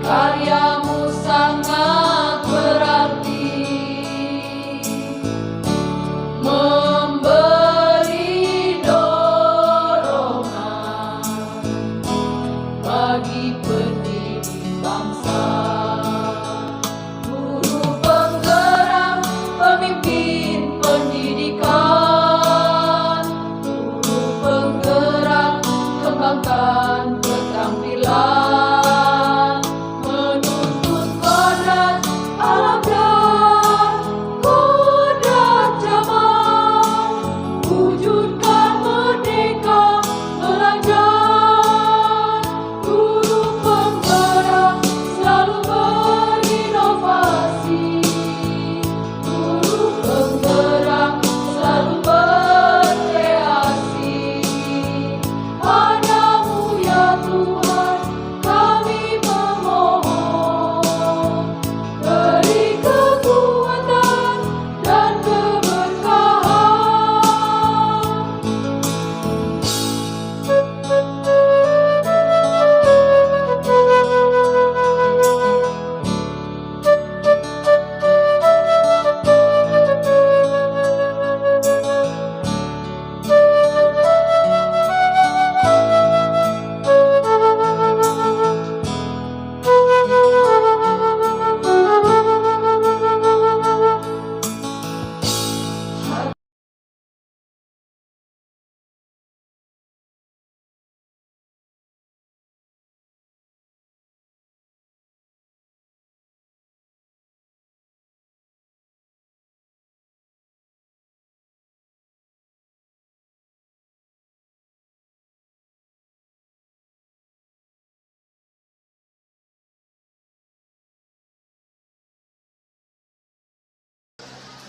Karyamu sangat berarti, memberi dorongan bagi pendidik bangsa. Guru penggerak, pemimpin pendidikan, guru penggerak, kembangkan keterampilan, menuntut kodrat alam dan kodrat zaman, wujudkan merdeka belajar. Guru penggerak selalu berinovasi, guru penggerak selalu berkreasi. Padamu ya Tuhan kami memohon, beri kekuatan dan keberkahan.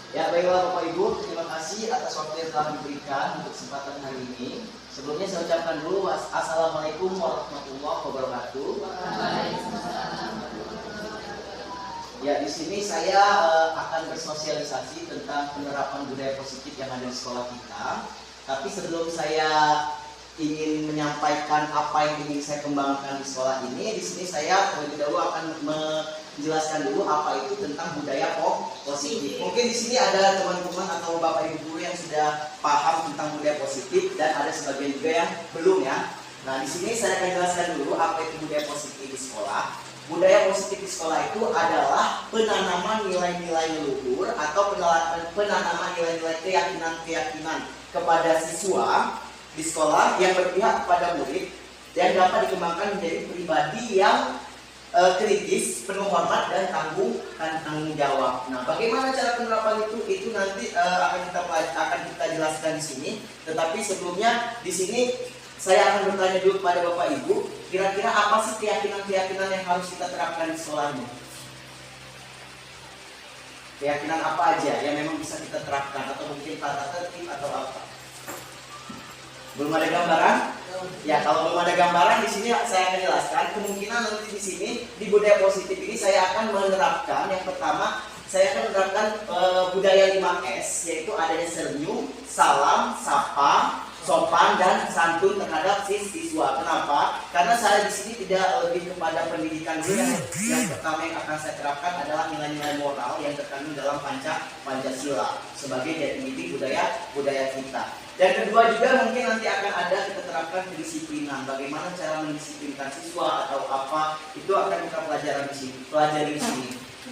Ya, baiklah Bapak Ibu, terima kasih atas waktu yang telah diberikan untuk kesempatan hari ini. Sebelumnya saya ucapkan dulu Assalamualaikum warahmatullahi wabarakatuh. Ya, di sini saya akan bersosialisasi tentang penerapan budaya positif yang ada di sekolah kita. Tapi sebelum saya ingin menyampaikan apa yang ingin saya kembangkan di sekolah ini, di sini saya terlebih dahulu akan menjelaskan dulu apa itu tentang budaya positif. Mungkin di sini ada teman-teman atau bapak ibu guru yang sudah paham tentang budaya positif dan ada sebagian juga yang belum ya. Nah, di sini saya akan jelaskan dulu apa itu budaya positif di sekolah. Budaya positif di sekolah itu adalah penanaman nilai-nilai leluhur atau penanaman nilai-nilai keyakinan-keyakinan kepada siswa di sekolah yang berpihak kepada murid dan dapat dikembangkan menjadi pribadi yang kritis, penuh hormat dan tanggung jawab. Nah, bagaimana cara penerapan itu? Itu nanti akan kita jelaskan di sini. Tetapi sebelumnya di sini saya akan bertanya dulu kepada Bapak Ibu, kira-kira apa sih keyakinan-keyakinan yang harus kita terapkan di sekolahnya? Keyakinan apa aja yang memang bisa kita terapkan atau mungkin tata tertib atau apa? Belum ada gambaran? Ya, kalau belum ada gambaran di sini saya akan jelaskan. Kemungkinan nanti di sini di budaya positif ini saya akan menerapkan yang pertama, saya akan menerapkan budaya 5S, yaitu adanya senyum, salam, sapa, sopan dan santun terhadap siswa. Kenapa? Karena saya di sini tidak lebih kepada pendidikan dulu. Yang pertama yang akan saya terapkan adalah nilai-nilai moral yang terkandung dalam Pancasila sebagai jati diri budaya kita. Dan kedua juga mungkin nanti akan ada kita terapkan kedisiplinan. Bagaimana cara mendisiplinkan siswa atau apa itu akan kita pelajari di sini.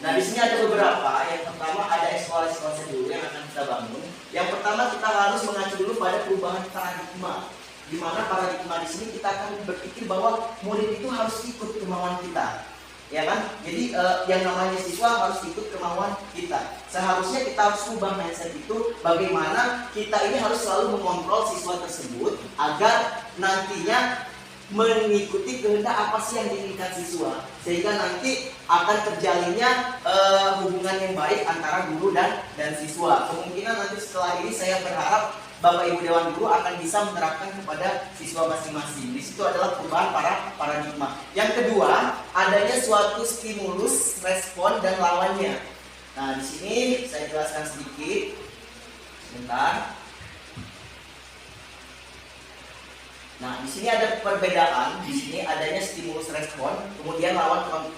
Nah, di sini ada beberapa. Yang pertama ada evaluasi dulu yang akan kita bangun. Yang pertama kita harus mengacu dulu pada perubahan paradigma. Di mana paradigma di sini kita akan berpikir bahwa murid itu harus ikut kemauan kita. Ya kan? Jadi yang namanya siswa harus ikut kemauan kita. Seharusnya kita harus ubah mindset itu, bagaimana kita ini harus selalu mengontrol siswa tersebut agar nantinya mengikuti kehendak apa sih yang diinginkan siswa, sehingga nanti akan terjalinnya hubungan yang baik antara guru dan siswa. Kemungkinan nanti setelah ini saya berharap Bapak Ibu Dewan Guru akan bisa menerapkan kepada siswa masing-masing. Di situ adalah perubahan paradigma. Yang kedua, adanya suatu stimulus, respon dan lawannya. Nah, di sini saya jelaskan sedikit. Sebentar. Nah, di sini ada perbedaan. Di sini adanya stimulus respon, kemudian lawan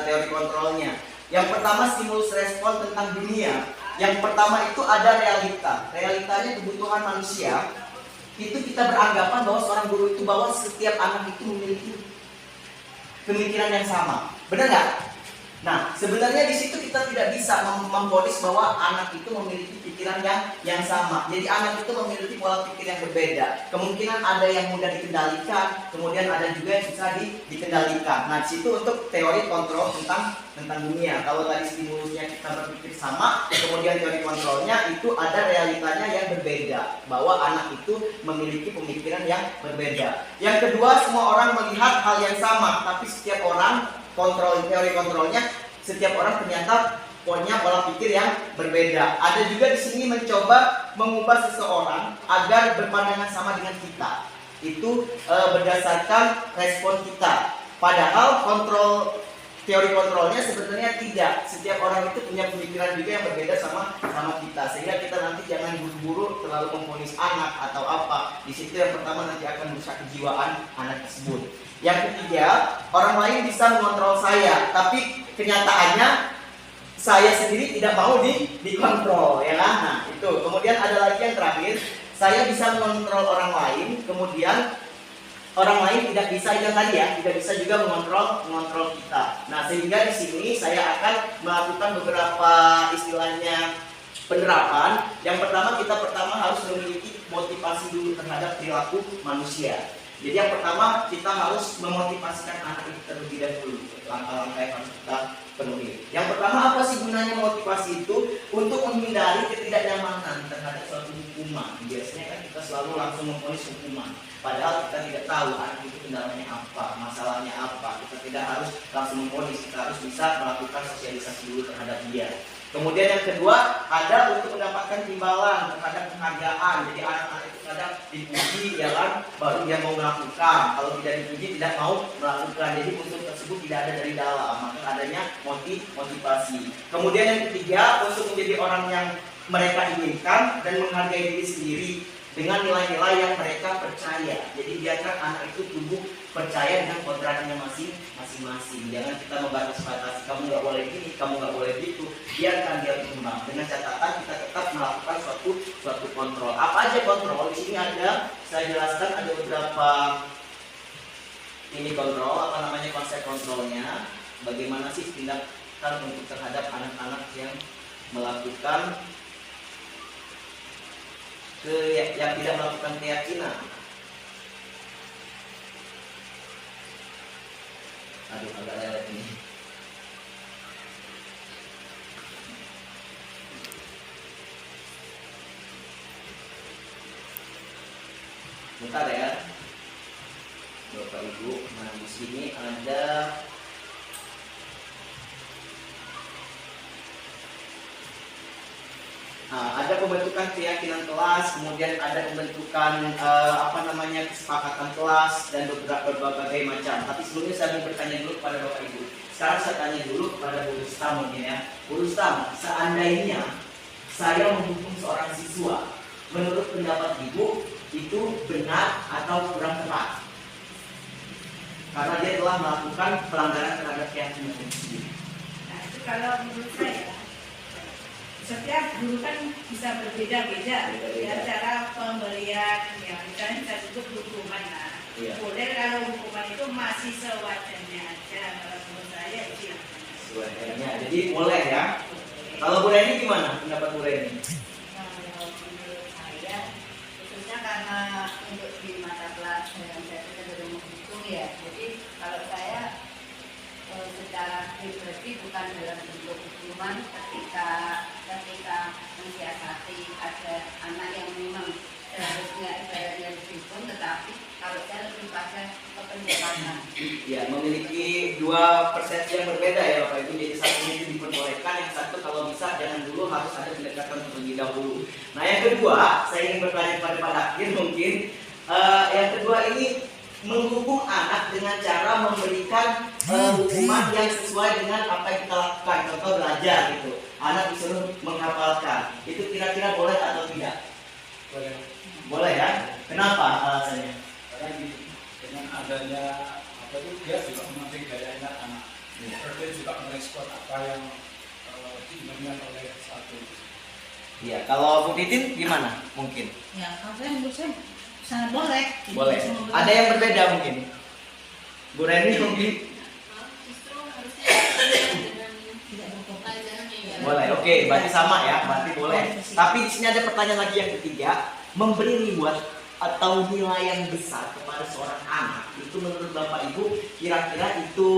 teori kontrolnya. Yang pertama stimulus respon tentang dunia. Yang pertama itu ada realita. Realitanya kebutuhan manusia. Itu kita beranggapan bahwa seorang guru itu bahwa setiap anak itu memiliki pemikiran yang sama. Benar nggak? Nah, sebenarnya di situ kita tidak bisa memvonis bahwa anak itu memiliki pikiran yang sama. Jadi anak itu memiliki pola pikir yang berbeda. Kemungkinan ada yang mudah dikendalikan, kemudian ada juga yang susah dikendalikan. Nah, di situ untuk teori kontrol tentang dunia. Kalau tadi stimulusnya kita berpikir sama, kemudian teori kontrolnya itu ada realitanya yang berbeda, bahwa anak itu memiliki pemikiran yang berbeda. Yang kedua, semua orang melihat hal yang sama, tapi setiap orang teori kontrolnya, setiap orang ternyata punya pola pikir yang berbeda. Ada juga di sini mencoba mengubah seseorang agar berpandangan sama dengan kita. Itu berdasarkan respon kita. Padahal teori kontrolnya sebenarnya tidak. Setiap orang itu punya pemikiran juga yang berbeda sama kita. Sehingga kita nanti jangan buru-buru terlalu memvonis anak atau apa. Di situ yang pertama nanti akan merusak kejiwaan anak tersebut. Yang ketiga, orang lain bisa mengontrol saya, tapi kenyataannya saya sendiri tidak mau dikontrol, ya kan? Nah, itu. Kemudian ada lagi yang terakhir, saya bisa mengontrol orang lain, kemudian orang lain tidak bisa, yang tadi ya, tidak bisa juga mengontrol kita. Nah, sehingga di sini saya akan melakukan beberapa istilahnya penerapan. Yang pertama, kita harus memiliki motivasi dulu terhadap perilaku manusia. Jadi yang pertama, kita harus memotivasikan anak itu terlebih dahulu. Langkah-langkah yang harus kita penuhi. Yang pertama, apa sih gunanya motivasi itu? Untuk menghindari ketidaknyamanan terhadap suatu hukuman. Biasanya kan kita selalu langsung memvonis hukuman. Padahal kita tidak tahu anak itu kendalanya apa, masalahnya apa. Kita tidak harus langsung memvonis, kita harus bisa melakukan sosialisasi dulu terhadap dia. Kemudian yang kedua, ada untuk mendapatkan timbalan terhadap penghargaan. Jadi anak-anak itu kadang dipuji, ya kan, baru dia mau melakukan. Kalau tidak dipuji, tidak mau melakukan. Jadi unsur tersebut tidak ada dari dalam, maka adanya motivasi. Kemudian yang ketiga, untuk menjadi orang yang mereka inginkan dan menghargai diri sendiri dengan nilai-nilai yang mereka percaya. Jadi biarkan anak itu tumbuh percaya dengan kodratnya masing-masing. Jangan kita membatasi, kamu nggak boleh gini, kamu nggak boleh gitu. Biarkan dia berkembang. Dengan catatan kita tetap melakukan suatu kontrol. Apa aja kontrol? Di sini ada, saya jelaskan ada beberapa ini kontrol. Apa namanya konsep kontrolnya? Bagaimana sih tindakan untuk terhadap anak-anak yang melakukan yang tidak melakukan keyakinan. Aduh, agak lelet ini. Bentar ya, Bapak Ibu. Nah, di sini ada ada pembentukan keyakinan kelas, kemudian ada pembentukan kesepakatan kelas dan berbagai macam. Tapi sebelumnya saya mau bertanya dulu kepada Bapak Ibu. Sekarang saya tanya dulu kepada Bu Rustam mungkin ya. Bu Rustam, seandainya saya menghukum seorang siswa, menurut pendapat Ibu itu benar atau kurang tepat? Karena dia telah melakukan pelanggaran terhadap keyakinan sendiri. Nah, itu kalau menurut saya, setiap guru kan bisa berbeda-beda ya, cara pemberian, ya misalnya kita sebut hukuman lah. Iya. Boleh kalau hukuman itu masih sewajarnya aja, kalau menurut saya itu yang Sewajarnya, jadi boleh ya. Kalau Bu Reni gimana pendapat Bu Reni? Kalau menurut saya, khususnya karena untuk di mata pelajaran saya cenderung menghitung ya. Jadi kalau saya secara pribadi bukan dalam bentuk hukuman ketika mensiasati ada anak yang memang seharusnya ibaratnya dihukum, tetapi kalau saya lebih pada kependekatan. Ya, memiliki dua persepsi yang berbeda ya Bapak Ibu. Jadi satunya itu diperbolehkan, yang satu kalau bisa jangan dulu, harus ada pendekatan terlebih dahulu. Nah yang kedua, saya ingin bertanya kepada Pak Dakir mungkin. Yang kedua ini menghukum anak dengan cara memberikan hukuman yang sesuai dengan apa yang kita lakukan. Contoh belajar gitu, anak disuruh menghafalkan. Itu kira-kira boleh atau tidak? Boleh. Boleh ya? Kenapa alasannya? Karena dengan adanya apa itu dia juga memetik daya ingat anak. Seperti juga merespon apa yang diinginkan oleh satu. Iya, kalau Bu Titin gimana? Mungkin Ya, kalau saya menurut saya sangat boleh. Jadi boleh. semua boleh. Ada yang berbeda mungkin. Bu Reni mungkin Justru harusnya dengan Tidak berkota. pelajarannya ya. boleh. Oke, berarti sama ya, berarti boleh. Tapi di sini ada pertanyaan lagi yang ketiga, memberi reward atau nilai yang besar kepada seorang anak itu menurut Bapak Ibu kira-kira itu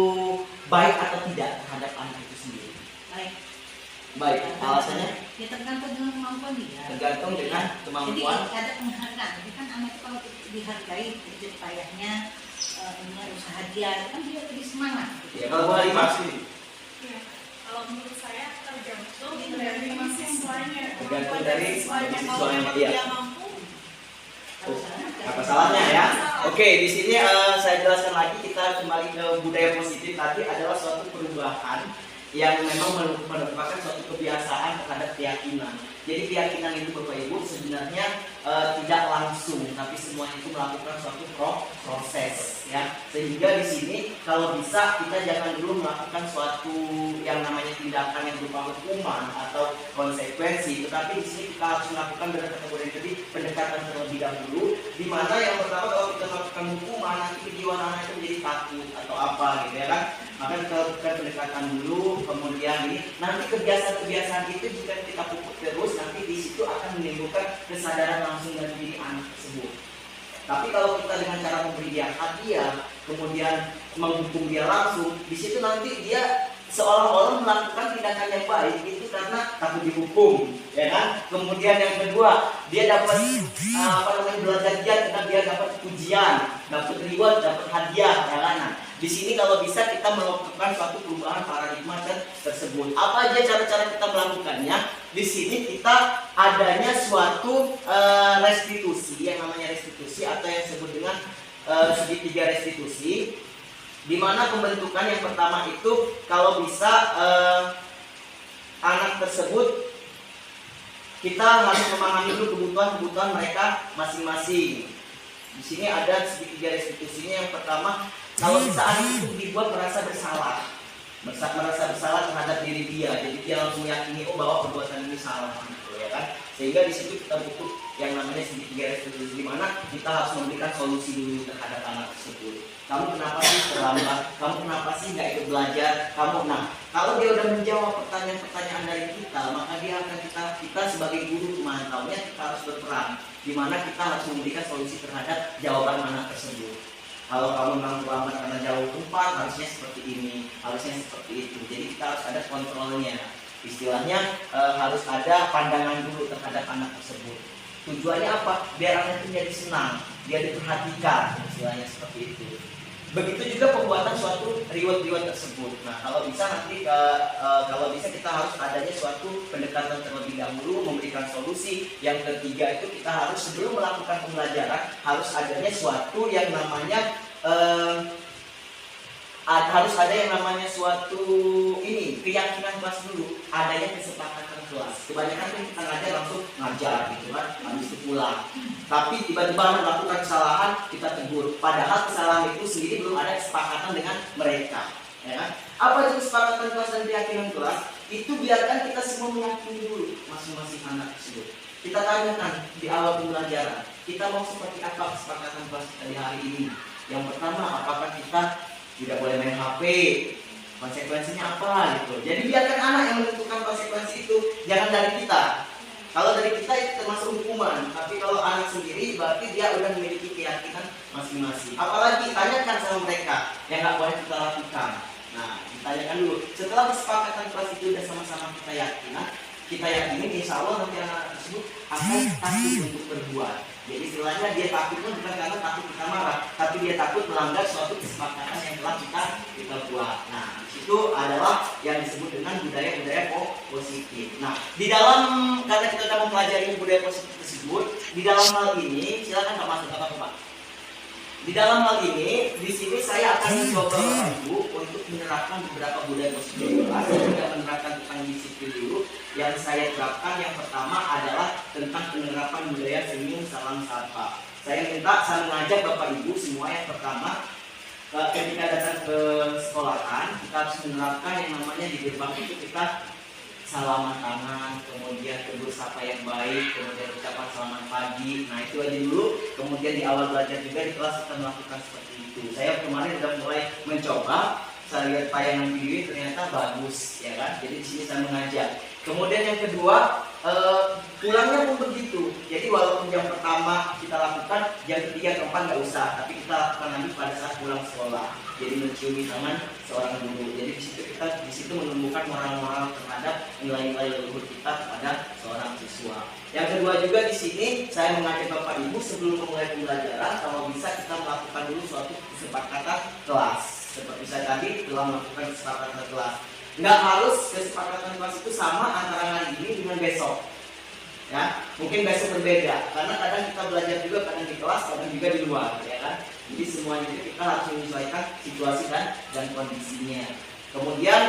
baik atau tidak terhadap anak itu sendiri? Baik. Baik, alasannya Ya tergantung dengan kemampuan dia. tergantung dengan Jadi kemampuan. ada penghargaan. Jadi kan anak itu kalau dihargai jerih payahnya, ini usaha dia, kan dia lebih semangat. Ya, kalau Bu Halimah Ya, kalau menurut saya tergantung dari mahasiswanya. Tergantung dari Mahasiswanya. Kalau mahasiswanya, memang iya. dia mampu, Oh, apa salahnya ya? Oke, di sini saya jelaskan lagi, kita kembali ke budaya positif tadi adalah suatu perubahan yang memang merupakan suatu kebiasaan terhadap keyakinan. Jadi keyakinan itu Bapak Ibu sebenarnya tidak langsung, tapi semuanya itu melakukan suatu proses, ya. Sehingga di sini kalau bisa kita jangan dulu melakukan suatu yang namanya tindakan yang berupa hukuman atau konsekuensi, tetapi di sini kita harus melakukan pendekatan terlebih dahulu. Di mana yang pertama kalau kita melakukan hukuman nanti kejiwaan anak itu menjadi takut atau apa gitu ya kan. Maka kita lakukan pendekatan dulu, kemudian ini nanti kebiasaan-kebiasaan itu jika kita pupuk terus nanti di situ akan menimbulkan kesadaran langsung dari diri anak tersebut. Tapi kalau kita dengan cara memberi dia hadiah, kemudian menghukum dia langsung, di situ nanti dia seolah-olah melakukan tindakan yang baik itu karena takut dihukum, ya kan? Kemudian yang kedua, dia dapat belajar giat karena dia dapat pujian, dapat reward, dapat hadiah, ya kan? Nah, di sini kalau bisa kita melakukan suatu perubahan paradigma tersebut. Apa aja cara-cara kita melakukannya? Di sini kita adanya suatu restitusi, yang namanya restitusi atau yang disebut dengan segitiga restitusi, di mana pembentukan yang pertama itu kalau bisa anak tersebut kita harus memahami dulu kebutuhan mereka masing-masing. Di sini ada segitiga restitusinya. Yang pertama, kalau bisa anak itu dibuat merasa bersalah terhadap diri dia, jadi dia langsung yakini bahwa perbuatan ini salah, gitu ya kan. Sehingga di situ kita butuh yang namanya segitiga restitusi, di mana kita harus memberikan solusi dulu terhadap anak tersebut. Kamu kenapa sih terlambat? Kamu kenapa sih nggak ikut belajar? Kalau dia udah menjawab pertanyaan-pertanyaan dari kita, maka dia akan kita sebagai guru pemantaunya kita harus berperan, di mana kita harus memberikan solusi terhadap jawaban anak tersebut. Kalau kamu memang terlambat karena jauh tempat, harusnya seperti ini, harusnya seperti itu. Jadi kita harus ada kontrolnya. Istilahnya harus ada pandangan dulu terhadap anak tersebut. Tujuannya apa? Biar anak itu jadi senang, dia diperhatikan, istilahnya seperti itu. Begitu juga pembuatan suatu reward tersebut. Nah, kalau bisa nanti kalau bisa kita harus adanya suatu pendekatan terlebih dahulu, memberikan solusi. Yang ketiga itu kita harus sebelum melakukan pembelajaran harus adanya suatu yang namanya harus ada yang namanya suatu keyakinan kelas dulu, adanya kesepakatan kelas. Kebanyakan kan kita langsung ngajar gitu kan, habis itu pulang. Tapi tiba-tiba melakukan kesalahan, kita tegur. Padahal kesalahan itu sendiri belum ada kesepakatan dengan mereka. Ya kan? Apa itu kesepakatan kelas dan keyakinan kelas? Itu biarkan kita semua meyakini dulu masing-masing anak tersebut. Kita tanyakan di awal pembelajaran, kita mau seperti apa kesepakatan kelas kita di hari ini? Yang pertama, apakah kita tidak boleh main HP? Konsekuensinya apa gitu. Jadi biarkan anak yang menentukan konsekuensi itu, jangan dari kita. Kalau dari kita itu termasuk hukuman, tapi kalau anak sendiri berarti dia udah memiliki keyakinan masing-masing. Apalagi tanyakan sama mereka yang nggak boleh kita lakukan. Nah, ditanyakan dulu. Setelah kesepakatan kelas itu udah sama-sama kita yakini, insya Allah nanti anak tersebut akan takut untuk berbuat. Jadi istilahnya dia takutnya bukan karena takut kita marah, tapi dia takut melanggar suatu kesepakatan yang telah kita buat. Nah, itu adalah yang disebut dengan budaya positif. Nah, di dalam karena kita sudah mempelajari budaya positif tersebut, di dalam hal ini silakan Pak Mas Pak. Di dalam hal ini, di sini saya akan mencoba Bapak Ibu untuk menerapkan beberapa budaya positif. Saya juga menerapkan tentang disiplin dulu. Yang saya terapkan yang pertama adalah tentang penerapan budaya senyum salam sapa. Saya mengajak Bapak Ibu semua yang pertama ketika datang ke sekolahan kita harus menerapkan yang namanya di gerbang itu kita salaman tangan, kemudian tegur sapa yang baik, kemudian ucapan selamat pagi. Nah itu aja dulu. Kemudian di awal belajar juga di kelas kita melakukan seperti itu. Saya kemarin sudah mulai mencoba. Saya lihat tayangan video ternyata bagus, ya kan? Jadi di sini saya mengajak. Kemudian yang kedua, pulangnya pun begitu. Jadi walaupun jam pertama kita lakukan, jam ketiga keempat nggak usah, tapi kita lakukan nanti pada saat pulang sekolah. Jadi menciumi tangan seorang guru. Jadi di situ menumbuhkan moral-moral terhadap nilai-nilai leluhur kita kepada seorang siswa. Yang kedua juga di sini saya mengajak Bapak Ibu sebelum memulai pembelajaran, kalau bisa kita melakukan dulu suatu kesepakatan kelas. Seperti saya tadi telah melakukan kesepakatan kelas. Nggak harus kesepakatan kelas itu sama antara hari ini dengan besok. Ya, mungkin besok berbeda. Karena kadang kita belajar juga kadang di kelas, kadang juga di luar, ya kan? Jadi semuanya itu kita harus menyesuaikan situasi dan kondisinya. Kemudian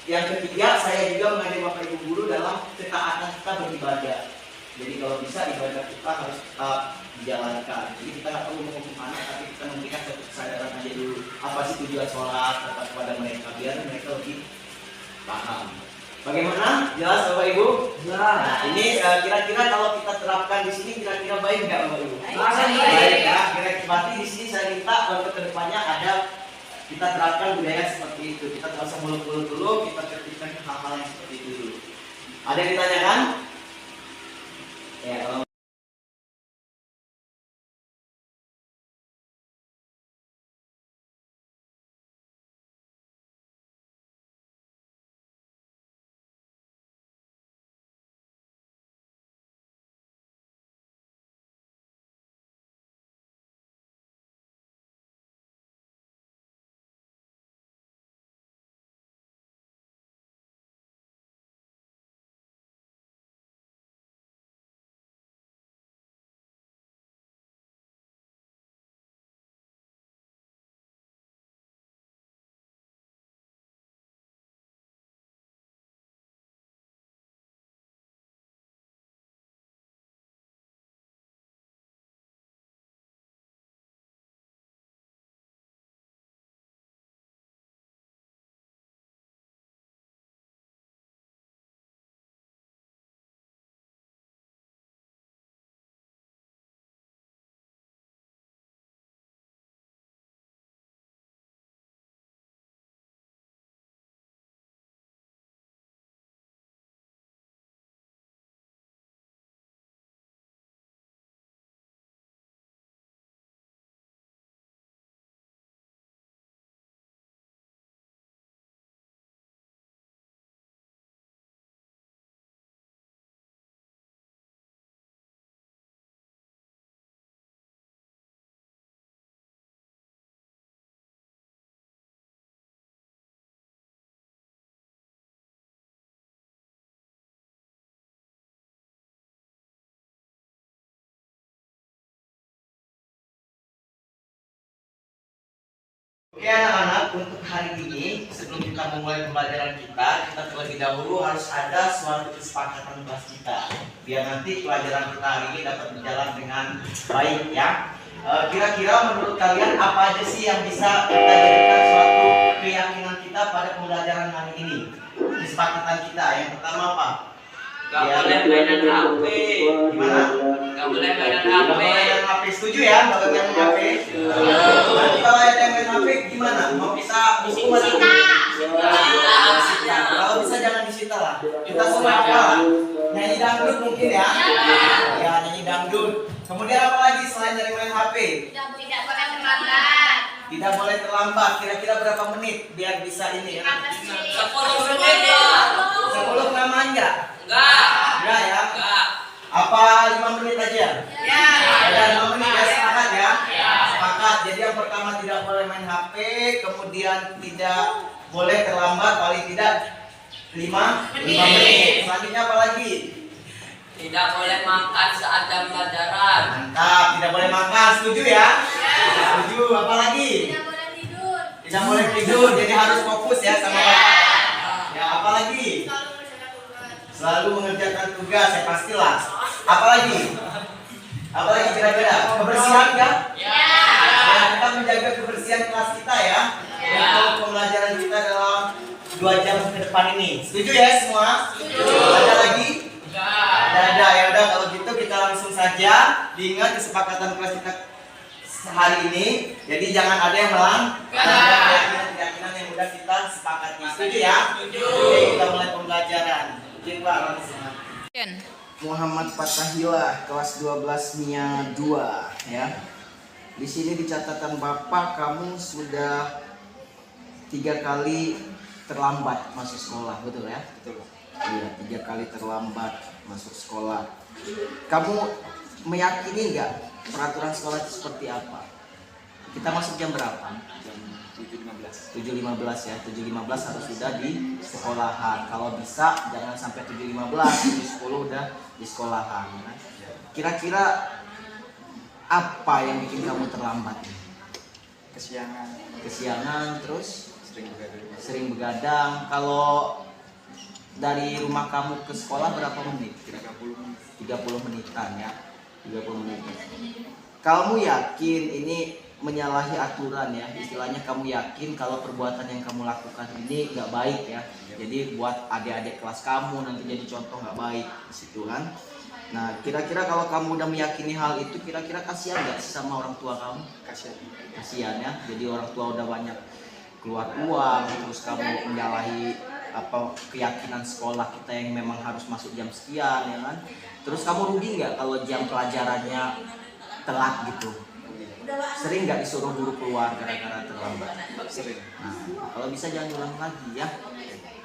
yang ketiga, saya juga mengajak Bapak Ibu guru dalam ketaatan kita beribadah. Jadi kalau bisa ibadah kita harus tetap dijalankan. Jadi kita nggak perlu menghukum anak, tapi kita memberikan satu kesadaran aja dulu. Apa sih tujuan sholat kepada mereka biar mereka lebih paham. Bagaimana? Jelas Bapak Ibu? Jelas. Nah, ini kira-kira kalau kita terapkan di sini kira-kira baik nggak Bapak Ibu? Baik. Ya. Kira-kira berarti di sini saya minta untuk kedepannya ada kita terapkan budaya seperti itu. Kita tidak usah muluk-muluk dulu, kita terapkan hal-hal yang seperti itu dulu. Ada yang ditanyakan? Ya, kalau oke anak-anak, untuk hari ini sebelum kita memulai pembelajaran kita terlebih dahulu harus ada suatu kesepakatan kelas kita biar nanti pelajaran kita hari ini dapat berjalan dengan baik ya. Kira-kira menurut kalian apa aja sih yang bisa kita jadikan suatu keyakinan kita pada pembelajaran hari ini? Kesepakatan kita yang pertama apa? Gak boleh mainan HP. Gimana? Gak boleh mainan Gak HP. boleh main HP, setuju ya kalau yang main HP? Nanti kalau ada yang main HP gimana? Mau bisa hukum atau disita? Kalau bisa jangan disita lah. Kita semua apa lah? Nyanyi dangdut mungkin ya? Ya nyanyi dangdut. Kemudian apa lagi selain dari main HP? Tidak boleh terlambat. Tidak boleh terlambat. Kira-kira berapa menit biar bisa ini ya? 10 menit ya. 10 kelamaan enggak? Enggak. Enggak ya? Enggak. Apa 5 menit aja? Ya. Ada 5 menit ya, sepakat ya? Ya. Sepakat. Jadi yang pertama tidak boleh main HP, kemudian tidak boleh terlambat paling tidak 5 menit. Selanjutnya apa lagi? Tidak boleh makan saat jam pelajaran. Mantap, tidak boleh makan, setuju ya? Setuju, apa lagi? Tidak boleh tidur. Tidak boleh tidur, jadi harus fokus ya sama Bapak. Ya, apa lagi? Selalu mengerjakan tugas. Selalu mengerjakan tugas, ya pastilah. Apa lagi? Apa lagi kira-kira? Kebersihan enggak? Ya. kita menjaga kebersihan kelas kita ya. Untuk pembelajaran kita dalam 2 jam ke depan ini. Setuju ya semua? Setuju. Ada lagi? Ada ya udah kalau gitu kita langsung saja. Diingat kesepakatan kelas kita hari ini. Jadi jangan ada yang melanggar. Keyakinan yang udah kita sepakati. Setuju ya? Setuju. Oke, kita mulai pembelajaran. Oke, Pak, langsung. Muhammad Fatahillah, kelas 12 MIA 2 ya. Di sini di catatan Bapak kamu sudah 3 kali terlambat masuk sekolah, betul ya? Betul. Iya, 3 kali terlambat masuk sekolah. Kamu meyakini nggak peraturan sekolah itu seperti apa? Kita masuk jam berapa? Jam 7.15. 7.15 ya. 7.15 harus sudah di sekolahan. Kalau bisa jangan sampai 7.15, 7.10 udah di sekolahan. Kira-kira apa yang bikin kamu terlambat? Kesiangan terus sering begadang. Kalau dari rumah kamu ke sekolah berapa menit? 30 menitan ya. 30 menit. Kamu yakin ini menyalahi aturan ya? Istilahnya kamu yakin kalau perbuatan yang kamu lakukan ini nggak baik ya. Jadi buat adik-adik kelas kamu nanti jadi contoh nggak baik di situ kan. Nah, kira-kira kalau kamu udah meyakini hal itu, kira-kira kasihan nggak sih sama orang tua kamu? Kasihan ya. Jadi orang tua udah banyak keluar uang, terus kamu menyalahi apa keyakinan sekolah kita yang memang harus masuk jam sekian ya kan. Terus kamu rugi nggak kalau jam pelajarannya telat gitu? Sering nggak disuruh guru keluar gara-gara terlambat? Sering. Nah, kalau bisa jangan ulang lagi ya.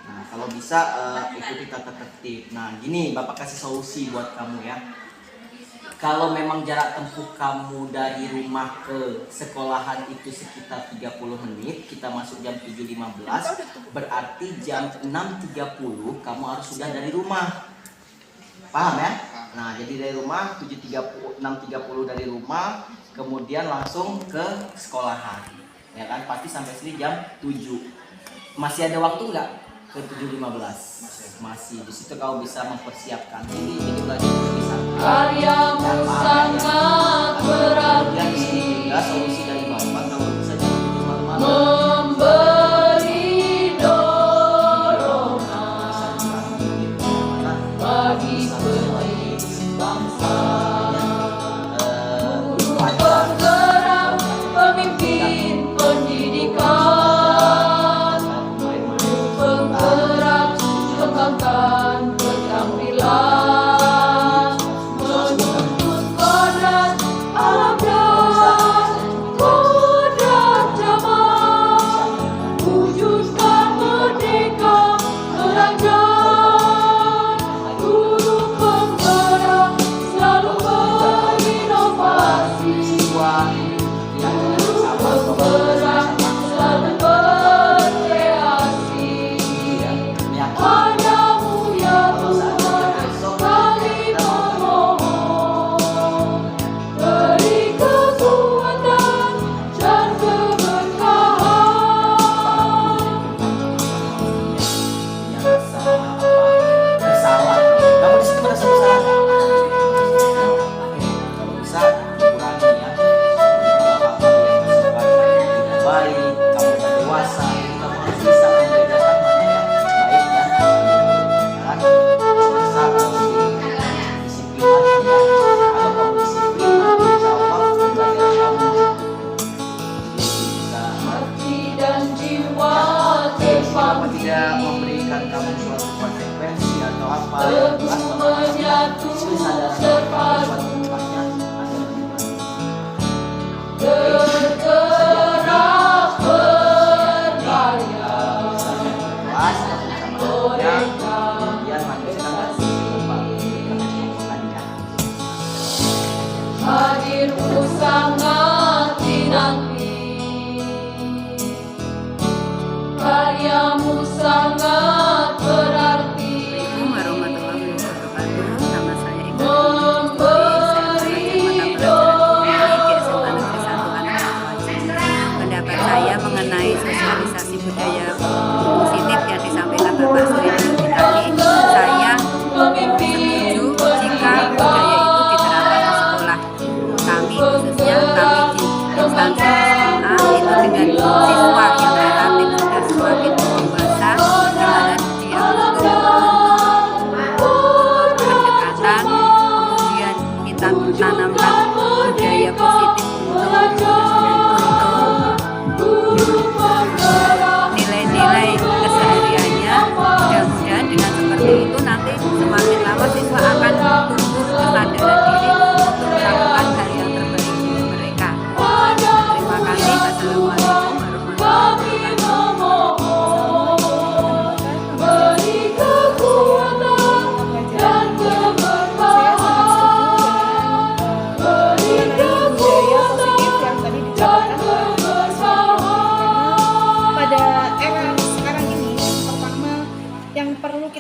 Nah, kalau bisa ikuti tata tertib. Nah, gini Bapak kasih solusi buat kamu ya. Kalau memang jarak tempuh kamu dari rumah ke sekolahan itu sekitar 30 menit, kita masuk jam 7.15, berarti jam 6.30 kamu harus sudah dari rumah. Paham ya? Nah, jadi dari rumah 6.30 dari rumah, kemudian langsung ke sekolahan. Ya kan? Pasti sampai sini jam 7. Masih ada waktu nggak ke 7.15? Masih. Di situ kau bisa mempersiapkan. Jadi belajar bisa. Karyamu sangat berarti. Dan di sini juga solusi dari Bapak kalau bisa jangan tidur malam-malam. Memberi dorongan bagi penyelidik bangsa. Penggerak pemimpin pendidikan, penggerak kekangkan keterampilan, menuntut kodrat alam dan kodrat zaman, wujudkan merdeka kerajaan. Guru penggerak selalu berinovasi, guru penggerak selalu berkreasi. Padamu ya Tuhan kami memohon, beri kekuatan dan keberkahan. Bersalah. Kamu di situ merasa bersalah. Kalau bisa kurangi ya. Kalau hal-hal yang bersifat tidak baik, kamu sudah dewasa, jadi kamu harus bisa membedakan mana yang baik dan tidak. Ya kan? Bisa disiplin lagi ya. Kalau kamu disiplin, insya Allah pembelajaran kamu bisa. Hati dan jiwa Kenapa tidak terpanggil, memberikan kamu suatu konsekuensi atau apa? teguh Jelas menyatu kesadaran terpadu, suatu tempatnya ada lebih baik. bergerak berkarya, Kelas bersama mereka kemudian lanjutkan lagi Bapak berikan kemudiannya. hadirmu sangat dinanti, karyamu sangat berarti, Warahmatullahi wabarakatuh. Nama saya Ibu. memberi SMA Negeri 1 Anak Pendapat saya mengenai sosialisasi budaya positif yang disampaikan Bapak Suri tadi, saya setuju jika budaya itu diterapkan di sekolah. Kami khususnya kami di instansi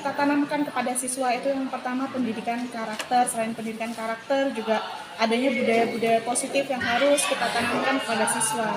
kita tanamkan kepada siswa itu yang pertama pendidikan karakter. Selain pendidikan karakter juga adanya budaya-budaya positif yang harus kita tanamkan kepada siswa.